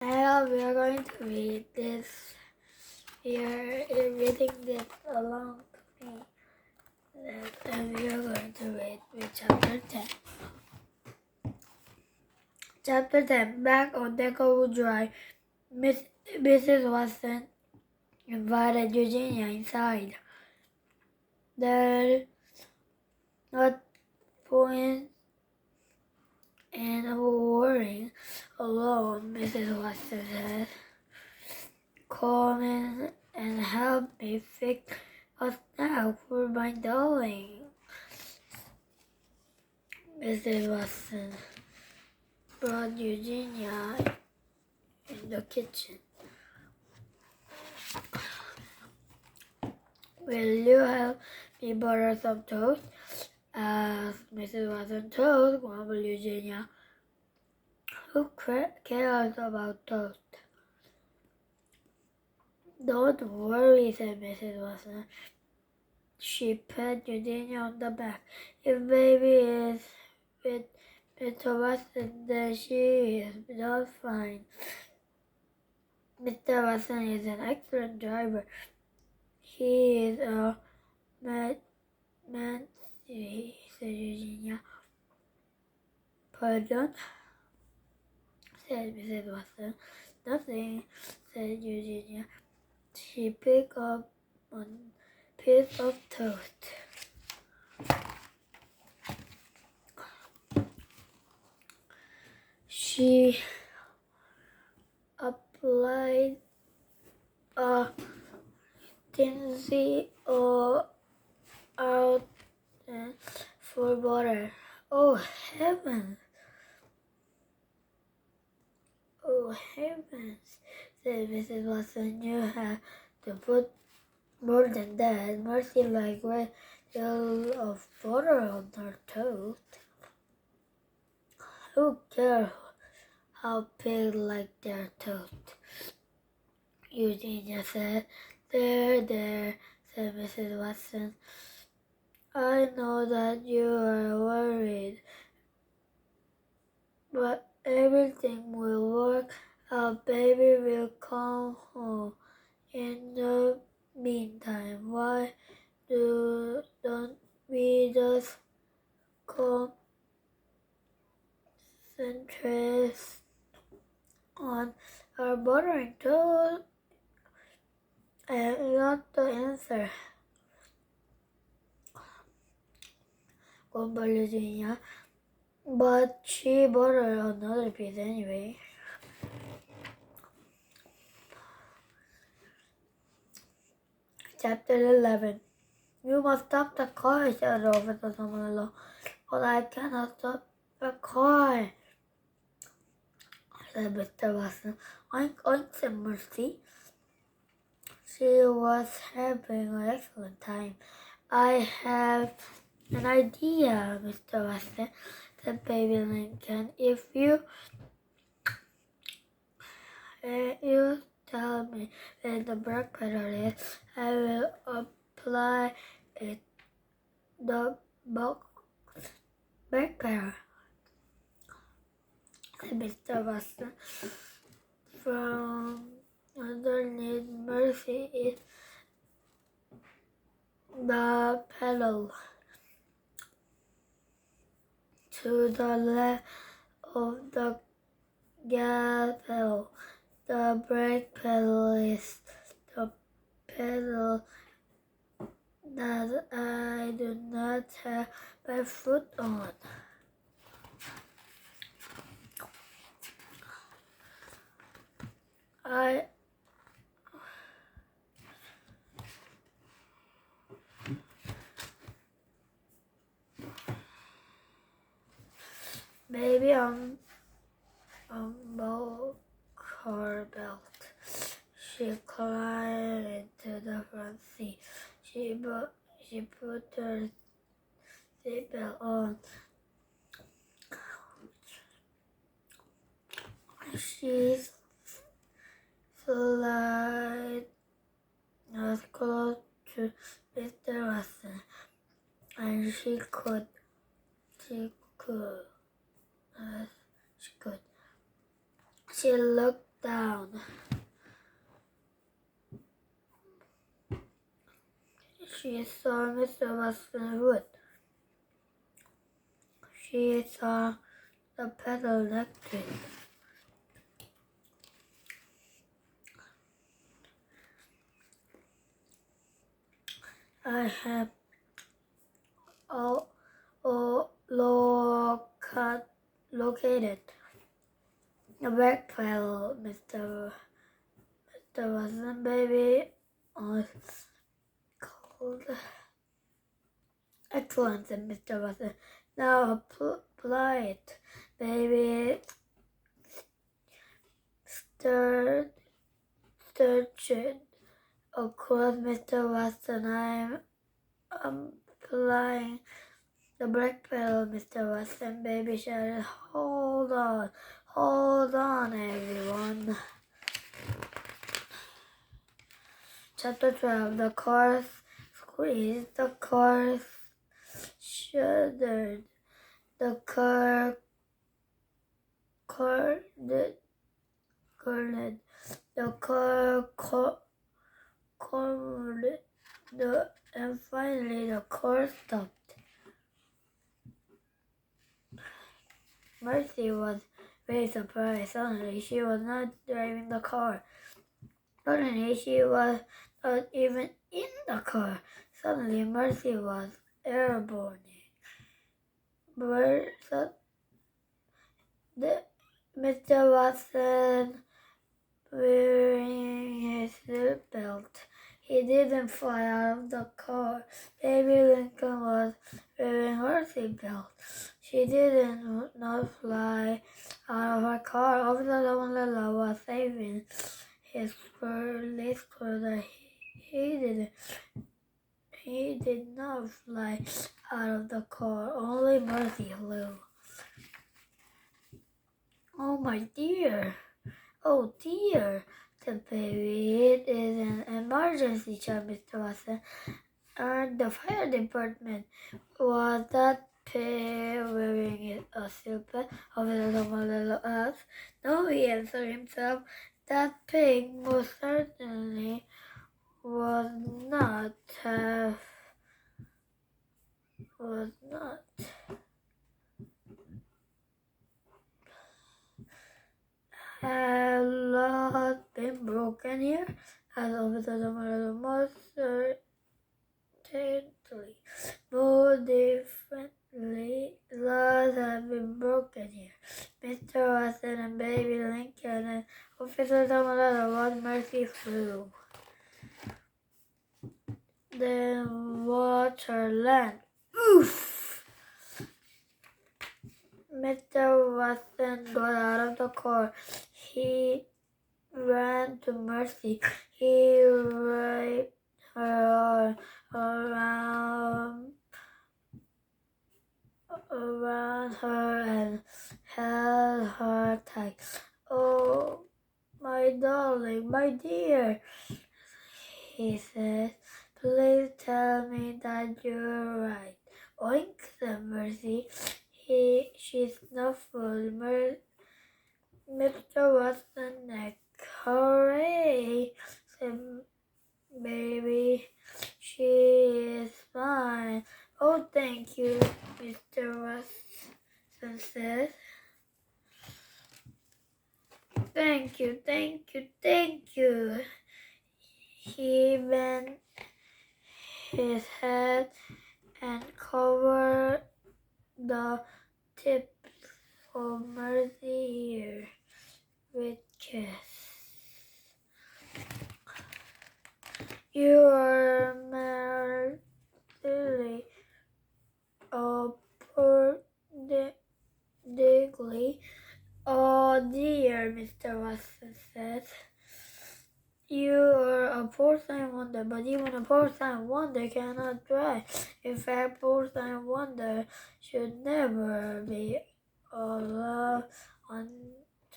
Now we are going to read this. We are reading this along to me. And we are going to read with chapter 10. Chapter 10. Back on Decklewood Drive, Mrs. Watson invited Eugenia inside. There's not point in worrying alone, Mrs. Watson said. Come in and help me fix a snack for my darling. Mrs. Watson brought Eugenia in the kitchen. Will you help me butter some toast? Asked Mrs. Watson. Toast, grumbled Eugenia. Who cares about toast? Don't worry, said Mrs. Watson. She pat Eugenia on the back. If baby is with Mr. Watson, then she is just fine. Mr. Watson is an excellent driver. He is a man, said Eugenia. Pardon? Said Mrs. Watson. Nothing, said Eugenia. She picked up a piece of toast. She applied a tinsy out for butter. Oh heavens! Oh heavens! Said Mrs. Watson. You have to put more than that. Mercy, like a deal of butter on her toast. Who cares how pigs like their toast? Eugenia said. There, said Mrs. Watson. I know that you are worried, but everything will work out. Baby will come home. In the meantime, why don't we just concentrate on our buttering toast? I got the answer. Grumbled Eugenia, but she buttered another piece anyway. Chapter 11. You must stop the car, said Officer Samuel. But I cannot stop the car, said Mr. Watson. Oink, oink, said Mercy. She was having an excellent time. I have an idea, Mr. Watson, said Baby Lincoln. If you tell me where the brake pedal is, I will apply it the brake pedal, said Mr. Watson. From underneath Mercy is the pedal. To the left of the gas pedal, the brake pedal is the pedal that I do not have my foot on. Maybe unbuckle her belt. She climbed into the front seat. She put her seatbelt on. She slid as close to Mr. Watson and she could. She looked down down. She saw Mr. Watson's wood. She saw the pedal electric. I have located the back pedal, Mr. Watson, baby. Was called. Excellent, said Mr. Watson. Now apply it, baby. Stir it across, Mr. Watson. I'm applying the brake pedal, Mr. Watson. Baby shouted, hold on, everyone. Chapter 12. The cars squeezed, the cars shuddered, the car cornered, the car cornered, and finally the car stopped. Mercy was very surprised. Suddenly she was not driving the car. Suddenly she was not even in the car. Suddenly Mercy was airborne. Mr. Watson wearing his seatbelt. He didn't fly out of the car. Baby Lincoln was wearing her seatbelt. She did not fly out of her car. Officer Lamalala was saving his police cruiser. He did not fly out of the car. Only Mercy flew. Oh my dear. Oh dear, said Baby. It is an emergency, child, Mr. Watson. And the fire department. Was that pig wearing a seatbelt? Officer Lamalala asked. No, he answered himself. That pig most certainly was not Have laws been broken here? Asked Officer Lamalala. Most certainly. No, differently, laws have been broken here. Mr. Watson and Baby Lincoln and Officer Lamalala was Mercy flew. Then water land. Oof! Mr. Watson got out of the car. He ran to Mercy. He wrapped her around her and held her tight. Oh, my darling, my dear, he said. Please tell me that you're right. Oink, said Mercy. She snuffled Mr. Watson's neck. Hooray, said Baby. She is fine. Oh, thank you, Mr. Watson said. Thank you. He bent his head and covered the tips of Mercy's ear with kiss. You are merely a poor diggly. Oh dear, Mr. Watson said. You are a porcine wonder, but even a porcine wonder cannot drive. In fact, porcine wonder should never be allowed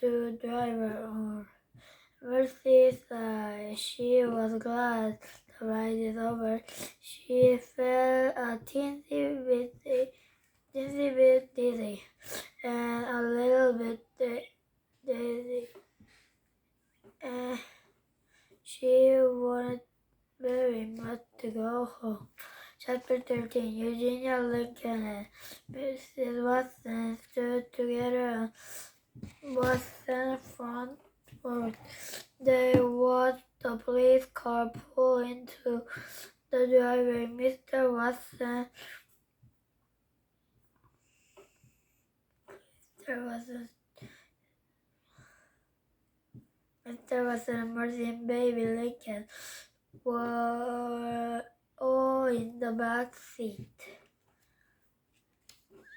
to drive her own. Mercy sighed. She was glad the ride is over. She felt a teensy bit dizzy and a little bit dizzy. and she wanted very much to go home. Chapter 13. Eugenia Lincoln and Mrs. Watson stood together on Watson front porch. They watched the police car pull into the driveway. Mr. Watson and Mercy and baby Lincoln were all in the back seat.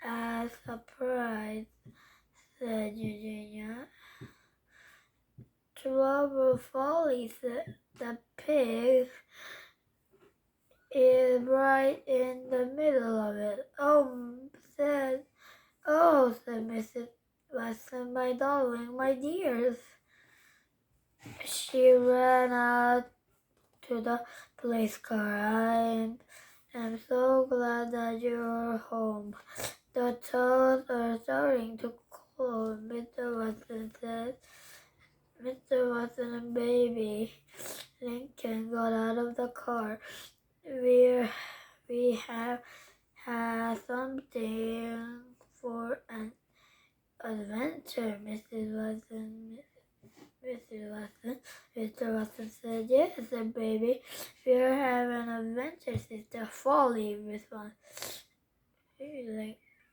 "A surprise," said Eugenia. "Trouble Folly," said the pig, "is right in the middle of it." Said Mrs. Watson, "my darling, my dears." She ran out to the police car. "I am so glad that you're home. The toads are starting to cool," Mr. Watson said. Mr. Watson and baby Lincoln got out of the car. We have had something for an adventure, Mr. Watson said. "Yes," said baby. "We're having an adventure, Sister Folly," responded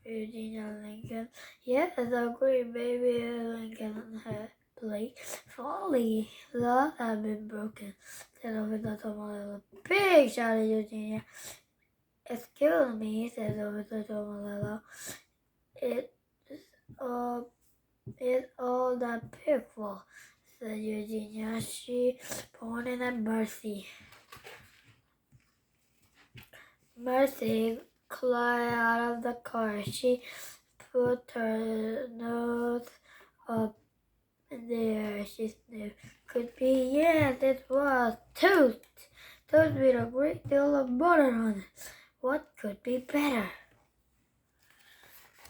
Eugenia Lincoln. "Yes, agreed baby Lincoln happily. Folly, laws have been broken," said Officer Tomalolo. "Pig!" shouted Eugenia. "Excuse me," said Officer Tomalolo. It's all that pig fault," said Eugenia. She pointed at Mercy. Mercy climbed out of the car. She put her nose up in the air. She sniffed. "Could be, yes, it was toast. Toast with a great deal of butter on it. What could be better?"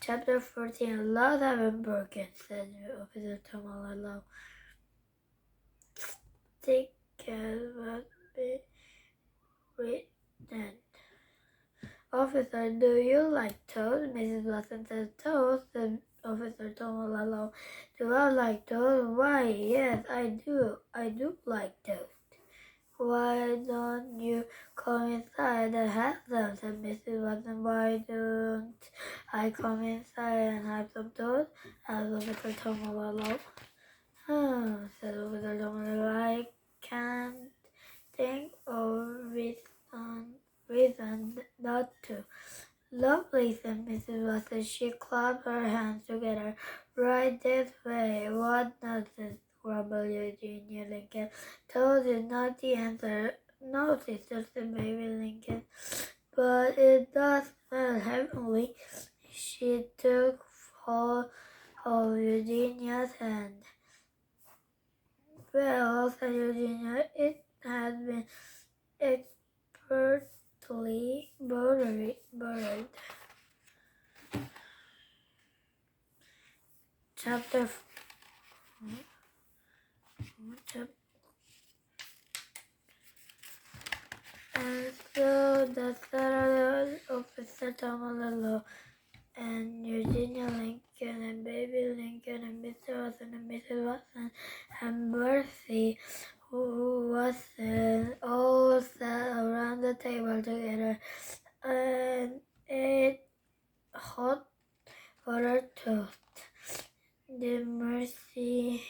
Chapter 14. Laws have been broken, said Officer Tomalolo. Think must be written. "Officer, do you like toast?" Mrs. Watson said. "Toast?" said Officer Tomalolo. "Do I like toast? Why, yes, I do. I do like toast." "Why don't you come inside and have some?" said Mrs. Watson. "Why don't I come inside and have some toast?" asked Officer Tomalolo. Said Officer Tomalolo. "I can't think of reason not to." "Lovely," said Mrs. Watson. She clapped her hands together. "Right this way." "What nonsense," grumbled Eugenia Lincoln. "Toast is not the answer." "No, sister," said baby Lincoln. "But it does smell heavenly." She took hold of Eugenia's hand. "Well," said Eugenia, "it has been expertly buttered." Chapter And so the Saturday Officer Tomalolo and Eugenia Lincoln and baby Lincoln and Mr. Watson and Mrs. Watson and Mercy Watson all sat around the table together and ate hot buttered toast. Did Mercy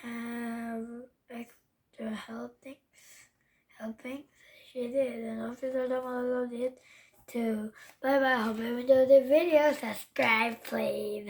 have extra helpings? She did, and Officer Tomalolo did too. Bye bye. Hope you enjoyed the video. Subscribe, please.